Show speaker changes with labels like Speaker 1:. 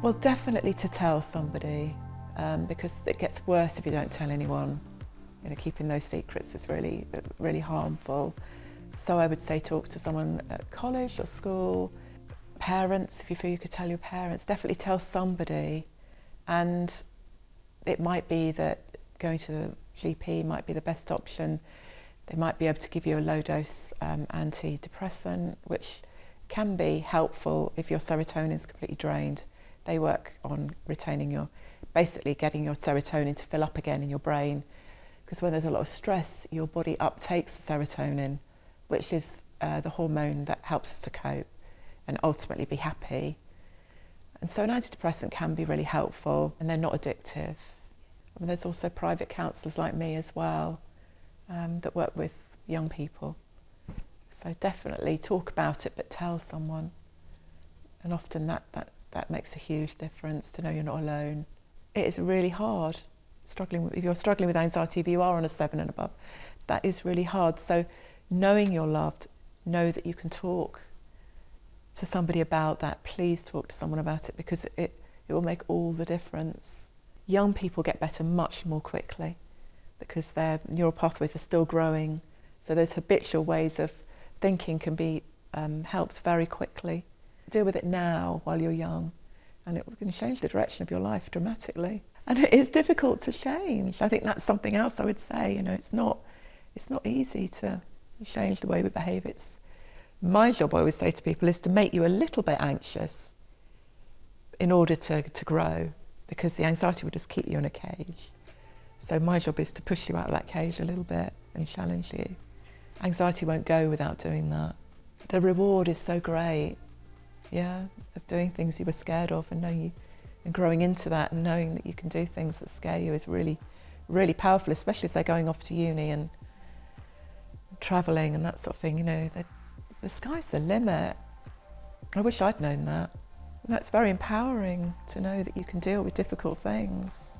Speaker 1: Well, definitely to tell somebody, because it gets worse if you don't tell anyone. You know, keeping those secrets is really, really harmful. So I would say talk to someone at college or school, parents, if you feel you could tell your parents, definitely tell somebody. And it might be that going to the GP might be the best option. They might be able to give you a low dose antidepressant, which can be helpful if your serotonin is completely drained. They work on basically getting your serotonin to fill up again in your brain. Because when there's a lot of stress, your body uptakes the serotonin, which is the hormone that helps us to cope and ultimately be happy. And so an antidepressant can be really helpful, and they're not addictive. I mean, there's also private counsellors like me as well that work with young people. So definitely talk about it, but tell someone. And often that makes a huge difference, to know you're not alone. It is really hard. If you're struggling with anxiety, if you are on a 7 and above, that is really hard. So knowing you're loved, know that you can talk to somebody about that. Please talk to someone about it, because it will make all the difference. Young people get better much more quickly because their neural pathways are still growing. So those habitual ways of thinking can be helped very quickly. Deal with it now while you're young, and it can change the direction of your life dramatically. And it is difficult to change. I think that's something else I would say. You know, it's not easy to change the way we behave. My job, I always say to people, is to make you a little bit anxious in order to grow, because the anxiety will just keep you in a cage. So my job is to push you out of that cage a little bit and challenge you. Anxiety won't go without doing that. The reward is so great, yeah, of doing things you were scared of, and growing into that, and knowing that you can do things that scare you is really, really powerful, especially as they're going off to uni and travelling and that sort of thing. You know, the sky's the limit. I wish I'd known that. And that's very empowering, to know that you can deal with difficult things.